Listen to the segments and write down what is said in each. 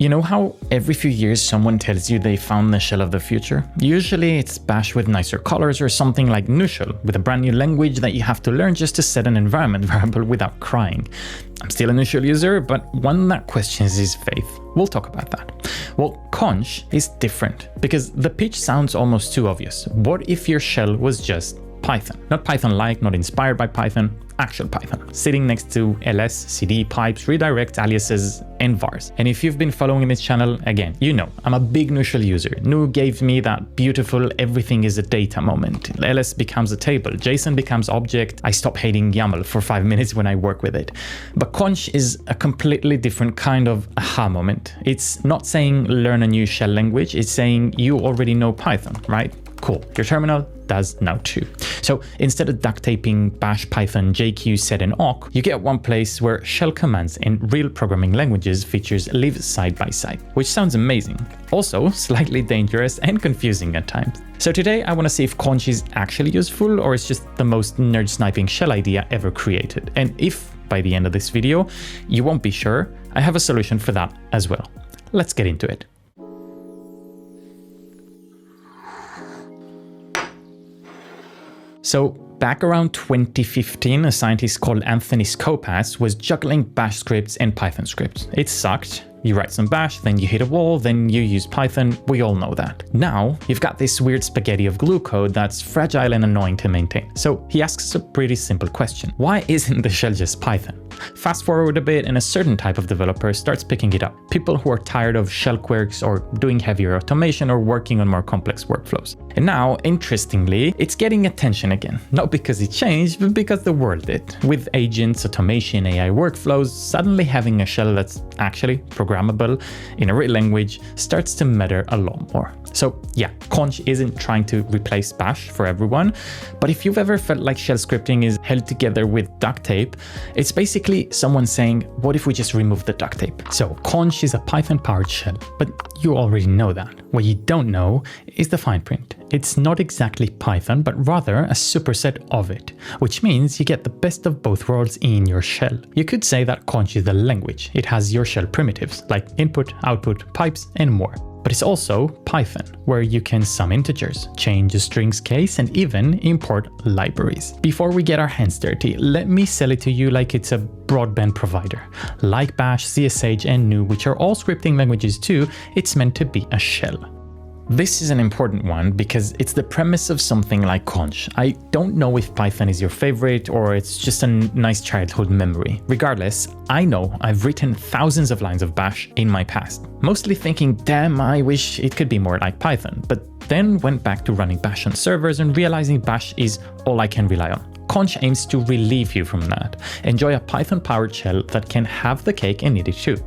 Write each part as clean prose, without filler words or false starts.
You know how every few years someone tells you they found the shell of the future? Usually it's Bash with nicer colors or something like Nushell with a brand new language that you have to learn just to set an environment variable without crying. I'm still a Nushell user, but one that questions his faith. We'll talk about that. Well, Xonsh is different because the pitch sounds almost too obvious. What if your shell was just Python? Not Python-like, not inspired by Python, actual Python, sitting next to ls, cd, pipes, redirect, aliases, and vars. And if you've been following this channel, again, you know I'm a big Nushell user. Nu gave me that beautiful everything is a data moment. ls becomes a table, JSON becomes object. I stop hating YAML for 5 minutes when I work with it. But Xonsh is a completely different kind of aha moment. It's not saying learn a new shell language, it's saying you already know Python, right? Cool, your terminal does now too. So instead of duct taping bash, python, jq, sed, and awk, you get one place where shell commands and real programming languages features live side by side, which sounds amazing. Also slightly dangerous and confusing at times. So today I want to see if Xonsh is actually useful or it's just the most nerd sniping shell idea ever created. And if by the end of this video you won't be sure, I have a solution for that as well. Let's get into it. So back around 2015, a scientist called Anthony Skopas was juggling bash scripts and Python scripts. It sucked. You write some bash, then you hit a wall, then you use Python. We all know that. Now you've got this weird spaghetti of glue code that's fragile and annoying to maintain. So he asks a pretty simple question. Why isn't the shell just Python? Fast forward a bit and a certain type of developer starts picking it up. People who are tired of shell quirks or doing heavier automation or working on more complex workflows. And now, interestingly, it's getting attention again. Not because it changed, but because the world did. With agents, automation, AI workflows, suddenly having a shell that's actually programmable in a real language starts to matter a lot more. So yeah, Xonsh isn't trying to replace Bash for everyone, but if you've ever felt like shell scripting is held together with duct tape, it's basically someone saying, what if we just remove the duct tape? So Xonsh is a Python-powered shell, but you already know that. What you don't know is the fine print. It's not exactly Python, but rather a superset of it, which means you get the best of both worlds in your shell. You could say that Xonsh is the language. It has your shell primitives, like input, output, pipes, and more. But it's also Python, where you can sum integers, change a string's case, and even import libraries. Before we get our hands dirty, let me sell it to you like it's a broadband provider. Like Bash, CSH, and Nu, which are all scripting languages too, it's meant to be a shell. This is an important one because it's the premise of something like Xonsh. I don't know if Python is your favorite or it's just a nice childhood memory. Regardless, I know I've written thousands of lines of Bash in my past, mostly thinking, damn, I wish it could be more like Python, but then went back to running Bash on servers and realizing Bash is all I can rely on. Xonsh aims to relieve you from that. Enjoy a Python-powered shell that can have the cake and eat it too.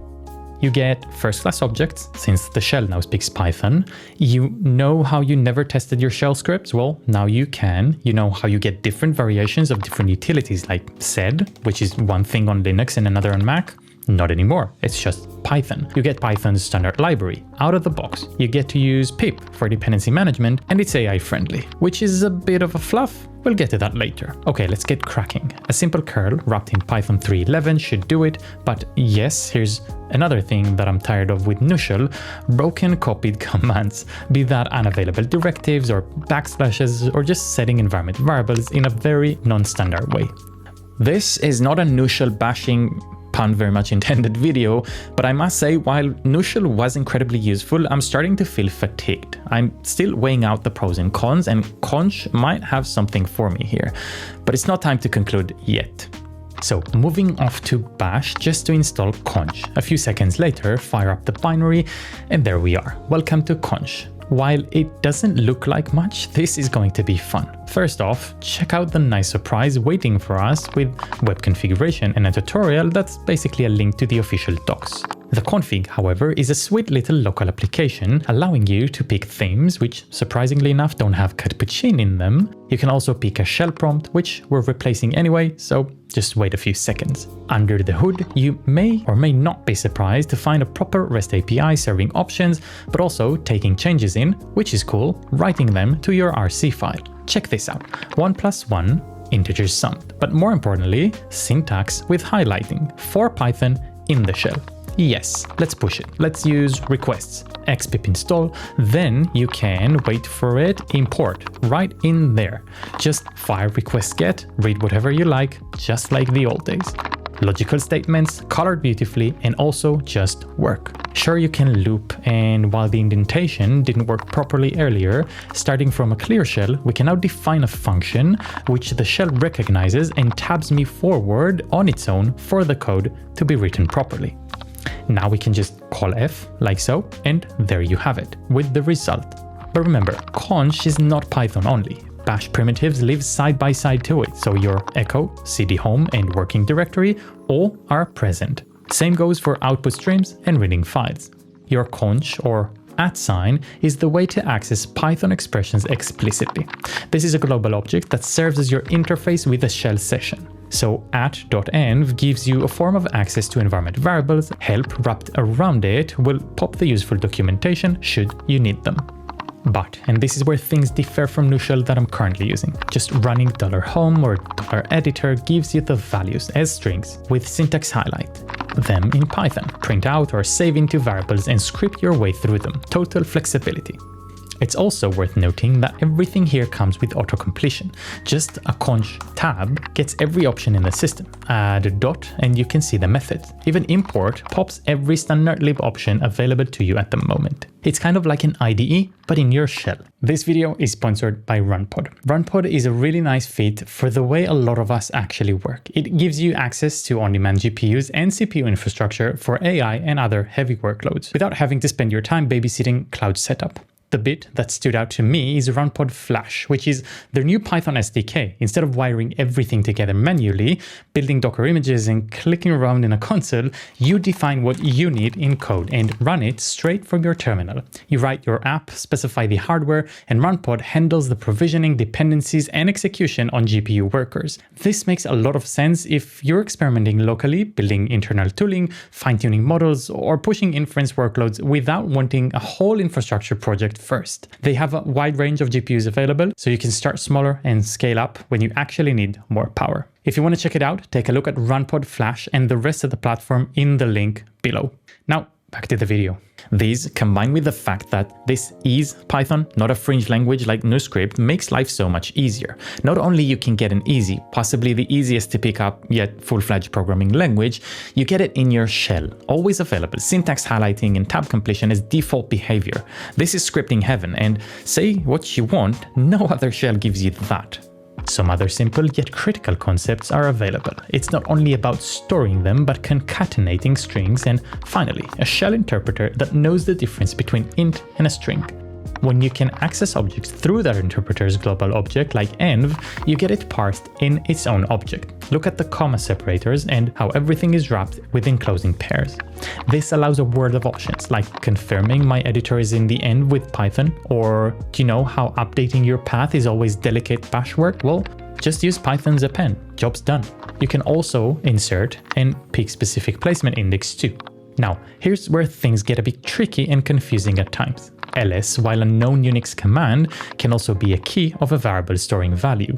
You get first-class objects, since the shell now speaks Python. You know how you never tested your shell scripts? Well, now you can. You know how you get different variations of different utilities like sed, which is one thing on Linux and another on Mac. Not anymore, it's just Python. You get Python's standard library out of the box. You get to use pip for dependency management, and it's AI friendly, which is a bit of a fluff. We'll get to that later. Okay, let's get cracking. A simple curl wrapped in Python 3.11 should do it, but yes, here's another thing that I'm tired of with Nushell: broken copied commands, be that unavailable directives or backslashes or just setting environment variables in a very non-standard way. This is not a Nushell bashing, pun very much intended video, but I must say, while Nushell was incredibly useful, I'm starting to feel fatigued. I'm still weighing out the pros and cons, and Xonsh might have something for me here, but it's not time to conclude yet. So moving off to Bash just to install Xonsh. A few seconds later, fire up the binary, and there we are. Welcome to Xonsh. While it doesn't look like much, this is going to be fun. First off, check out the nice surprise waiting for us with web configuration and a tutorial that's basically a link to the official docs. The config, however, is a sweet little local application allowing you to pick themes which, surprisingly enough, don't have Capuchin in them. You can also pick a shell prompt, which we're replacing anyway, so just wait a few seconds. Under the hood, you may or may not be surprised to find a proper REST API serving options, but also taking changes in, which is cool, writing them to your RC file. Check this out: 1 + 1, integers summed, but more importantly, syntax with highlighting for Python in the shell. Yes, let's push it. Let's use requests, xpip install, then you can wait for it, import, right in there. Just fire request get, read whatever you like, just like the old days. Logical statements, colored beautifully, and also just work. Sure, you can loop, and while the indentation didn't work properly earlier, starting from a clear shell, we can now define a function which the shell recognizes and tabs me forward on its own for the code to be written properly. Now we can just call f, like so, and there you have it, with the result. But remember, Xonsh is not Python only. Bash primitives live side by side to it, so your echo, cd home, and working directory all are present. Same goes for output streams and reading files. Your conch or @sign is the way to access Python expressions explicitly. This is a global object that serves as your interface with a shell session. So @env gives you a form of access to environment variables. Help wrapped around it will pop the useful documentation should you need them. But, and this is where things differ from Nushell that I'm currently using, just running $home or $editor gives you the values as strings with syntax highlight them in Python, print out or save into variables and script your way through them. Total flexibility. It's also worth noting that everything here comes with auto-completion. Just a conch tab gets every option in the system. Add a dot and you can see the methods. Even import pops every standard lib option available to you at the moment. It's kind of like an IDE, but in your shell. This video is sponsored by RunPod. RunPod is a really nice fit for the way a lot of us actually work. It gives you access to on-demand GPUs and CPU infrastructure for AI and other heavy workloads without having to spend your time babysitting cloud setup. The bit that stood out to me is RunPod Flash, which is their new Python SDK. Instead of wiring everything together manually, building Docker images and clicking around in a console, you define what you need in code and run it straight from your terminal. You write your app, specify the hardware, and RunPod handles the provisioning, dependencies, and execution on GPU workers. This makes a lot of sense if you're experimenting locally, building internal tooling, fine-tuning models, or pushing inference workloads without wanting a whole infrastructure project first. They have a wide range of GPUs available, so you can start smaller and scale up when you actually need more power. If you want to check it out, take a look at RunPod Flash and the rest of the platform in the link below. Now, back to the video. These, combined with the fact that this is Python, not a fringe language like NuScript, makes life so much easier. Not only you can get an easy, possibly the easiest to pick up yet full-fledged programming language, you get it in your shell, always available. Syntax highlighting and tab completion is default behavior. This is scripting heaven, and say what you want, no other shell gives you that. Some other simple yet critical concepts are available. It's not only about storing them, but concatenating strings, and finally, a shell interpreter that knows the difference between int and a string. When you can access objects through that interpreter's global object like env, you get it parsed in its own object. Look at the comma separators and how everything is wrapped within closing pairs. This allows a world of options, like confirming my editor is in the end with Python, or do you know how updating your path is always delicate bash work? Well, just use Python's append, job's done. You can also insert and pick specific placement index too. Now, here's where things get a bit tricky and confusing at times. ls, while a known Unix command, can also be a key of a variable storing value.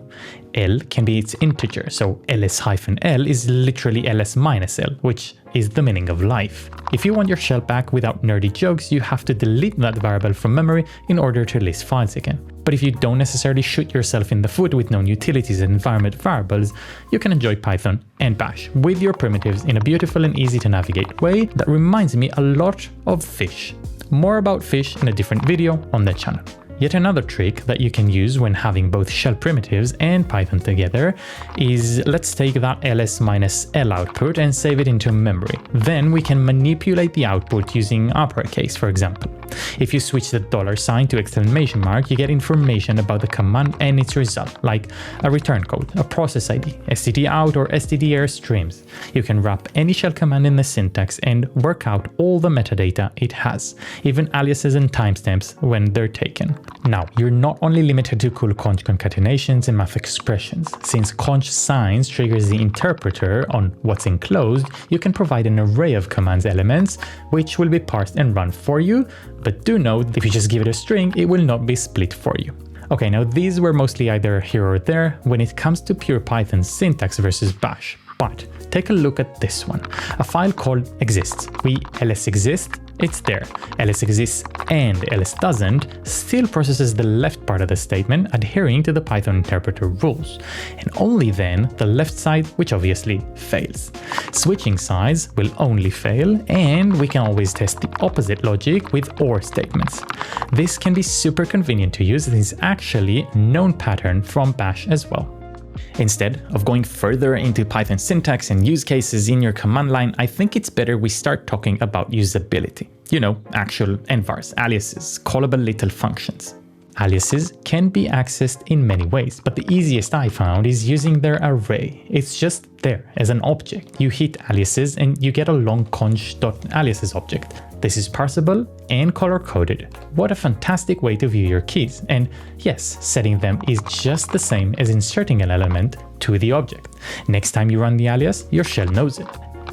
L can be its integer, so ls-l is literally ls-l, which is the meaning of life. If you want your shell back without nerdy jokes, you have to delete that variable from memory in order to list files again. But if you don't necessarily shoot yourself in the foot with known utilities and environment variables, you can enjoy Python and Bash with your primitives in a beautiful and easy to navigate way that reminds me a lot of Fish. More about Fish in a different video on the channel. Yet another trick that you can use when having both shell primitives and Python together is, let's take that ls-l output and save it into memory. Then we can manipulate the output using uppercase, for example. If you switch the $sign to exclamation mark, you get information about the command and its result, like a return code, a process ID, stdout or stderr streams. You can wrap any shell command in the syntax and work out all the metadata it has, even aliases and timestamps when they're taken. Now, you're not only limited to cool conch concatenations and math expressions. Since conch signs triggers the interpreter on what's enclosed, you can provide an array of commands elements, which will be parsed and run for you. But do note, if you just give it a string, it will not be split for you. Okay, now these were mostly either here or there when it comes to pure Python syntax versus Bash. But take a look at this one. A file called exists. We ls exist, it's there. ls exists and ls doesn't still processes the left part of the statement, adhering to the Python interpreter rules. And only then the left side, which obviously fails. Switching sides will only fail, and we can always test the opposite logic with OR statements. This can be super convenient to use. It is actually a known pattern from Bash as well. Instead of going further into Python syntax and use cases in your command line, I think it's better we start talking about usability. You know, actual envars, aliases, callable little functions. Aliases can be accessed in many ways, but the easiest I found is using their array. It's just there as an object. You hit aliases and you get a long conch.aliases object. This is parsable and color-coded. What a fantastic way to view your keys. And yes, setting them is just the same as inserting an element to the object. Next time you run the alias, your shell knows it.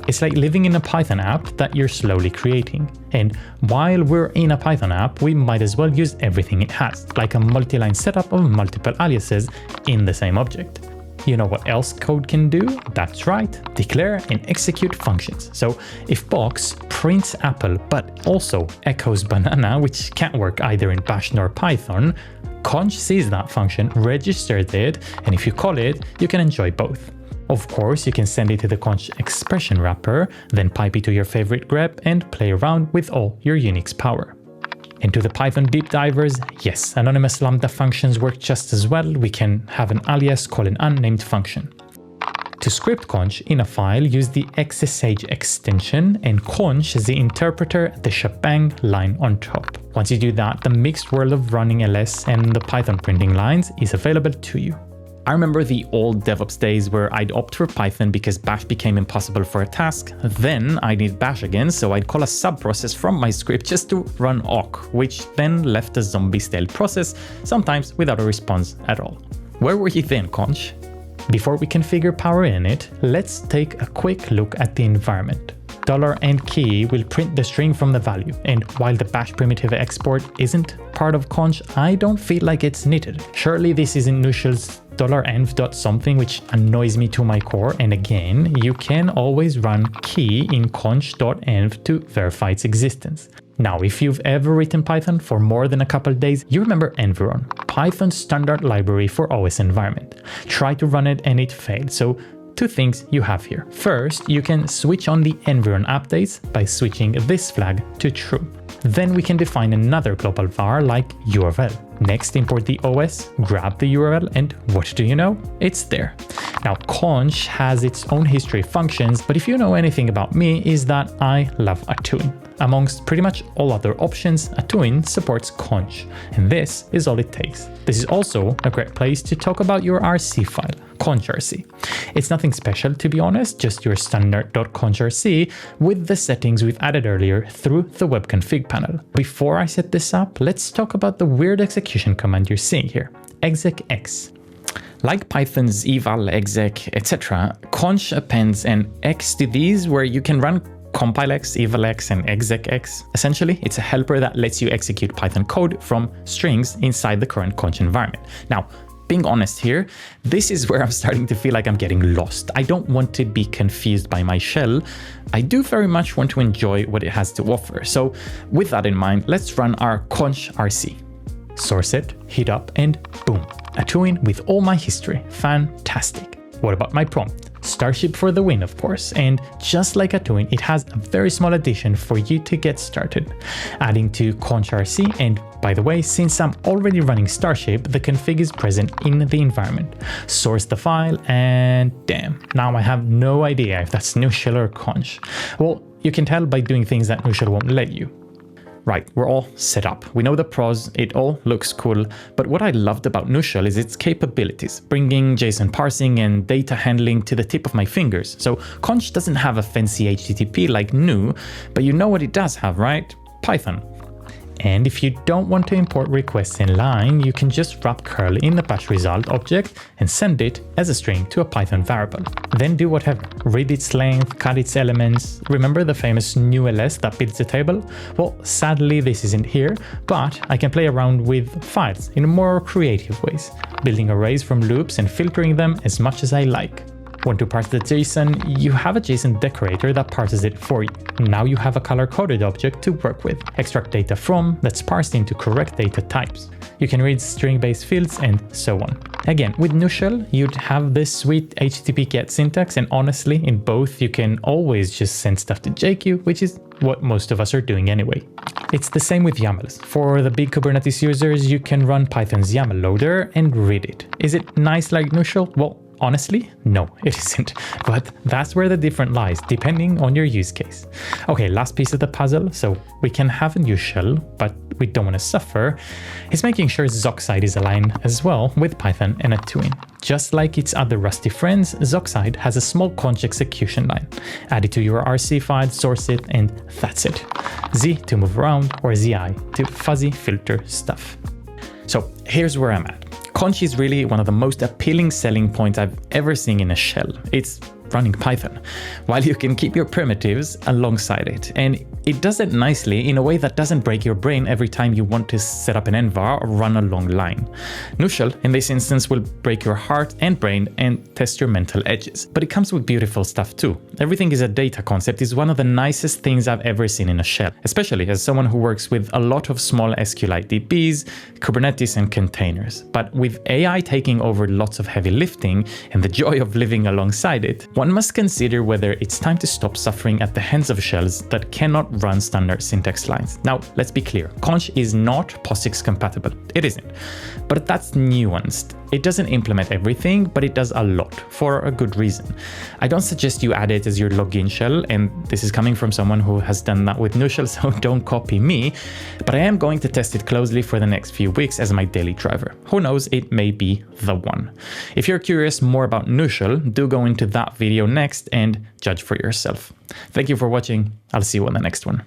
It's like living in a Python app that you're slowly creating. And while we're in a Python app, we might as well use everything it has, like a multi-line setup of multiple aliases in the same object. You know what else code can do? That's right, declare and execute functions. So if box prints apple but also echoes banana, which can't work either in Bash nor Python, conch sees that function, registers it, and if you call it, you can enjoy both. Of course, you can send it to the conch expression wrapper, then pipe it to your favorite grep and play around with all your Unix power. And to the Python deep divers, yes, anonymous lambda functions work just as well. We can have an alias call an unnamed function. To script conch in a file, use the XSH extension and conch is the interpreter, the shebang line on top. Once you do that, the mixed world of running ls and the Python printing lines is available to you. I remember the old DevOps days where I'd opt for Python because Bash became impossible for a task. Then I need Bash again, so I'd call a sub-process from my script just to run awk, which then left a zombie-style process, sometimes without a response at all. Where were you then, conch? Before we configure power init, let's take a quick look at the environment. $n will print the string from the value, and while the bash primitive export isn't part of conch, I don't feel like it's needed. Surely this isn't Nushel's $env.something, which annoys me to my core, and again, you can always run key in conch.env to verify its existence. Now, if you've ever written Python for more than a couple days, you remember Environ, Python's standard library for OS environment. Try to run it and it failed, so two things you have here. First, you can switch on the Environ updates by switching this flag to true. Then we can define another global var like URL. Next, import the OS, grab the URL, and what do you know? It's there. Now, conch has its own history of functions, but if you know anything about me, is that I love Atuin. Amongst pretty much all other options, Atuin supports conch, and this is all it takes. This is also a great place to talk about your RC file, conchrc. It's nothing special, to be honest, just your standard .conchrc with the settings we've added earlier through the web config panel. Before I set this up, let's talk about the weird execution command you're seeing here, execx. Like Python's eval, exec, etc., conch appends an x to these where you can run compilex, evalx, and execx. Essentially, it's a helper that lets you execute Python code from strings inside the current conch environment. Now, being honest here, this is where I'm starting to feel like I'm getting lost. I don't want to be confused by my shell. I do very much want to enjoy what it has to offer. So with that in mind, let's run our conchrc. Source it, hit up, and boom, Atuin with all my history. Fantastic. What about my prompt? Starship for the win, of course, and just like Atuin, it has a very small addition for you to get started. Adding to conchrc, and by the way, since I'm already running Starship, the config is present in the environment. Source the file, and damn, now I have no idea if that's Nushel or conch. Well, you can tell by doing things that Nushel won't let you. Right, we're all set up. We know the pros, it all looks cool, but what I loved about Nushel is its capabilities, bringing JSON parsing and data handling to the tip of my fingers. So conch doesn't have a fancy HTTP like Nu, but you know what it does have, right? Python. And if you don't want to import requests in line, you can just wrap curl in the bash result object and send it as a string to a Python variable. Then do whatever, read its length, cut its elements. Remember the famous new ls that builds a table? Well, sadly this isn't here, but I can play around with files in more creative ways, building arrays from loops and filtering them as much as I like. Want to parse the JSON? You have a JSON decorator that parses it for you. Now you have a color-coded object to work with. Extract data from that's parsed into correct data types. You can read string-based fields and so on. Again, with Nushell, you'd have this sweet HTTP GET syntax, and honestly, in both you can always just send stuff to JQ, which is what most of us are doing anyway. It's the same with YAMLs. For the big Kubernetes users, you can run Python's YAML loader and read it. Is it nice like Nushell? Well, honestly, no, it isn't. But that's where the difference lies, depending on your use case. Okay, last piece of the puzzle. So we can have a Nushell, but we don't want to suffer. Is making sure Zoxide is aligned as well with Python and a twin. Just like its other Rusty friends, Zoxide has a small conch execution line. Add it to your RC file, source it, and that's it. Z to move around, or ZI to fuzzy filter stuff. So here's where I'm at. Conch is really one of the most appealing selling points I've ever seen in a shell. It's running Python, while you can keep your primitives alongside it. And it does it nicely in a way that doesn't break your brain every time you want to set up an envar or run a long line. Nushell, in this instance, will break your heart and brain and test your mental edges. But it comes with beautiful stuff too. Everything is a data concept is one of the nicest things I've ever seen in a shell, especially as someone who works with a lot of small SQLite DBs, Kubernetes and containers. But with AI taking over lots of heavy lifting and the joy of living alongside it, one must consider whether it's time to stop suffering at the hands of shells that cannot run standard syntax lines. Now, let's be clear, Conch is not POSIX compatible. It isn't. But that's nuanced. It doesn't implement everything, but it does a lot for a good reason. I don't suggest you add it as your login shell, and this is coming from someone who has done that with Nushell, so don't copy me, but I am going to test it closely for the next few weeks as my daily driver. Who knows, it may be the one. If you're curious more about Nushell, do go into that video next and judge for yourself. Thank you for watching. I'll see you on the next one.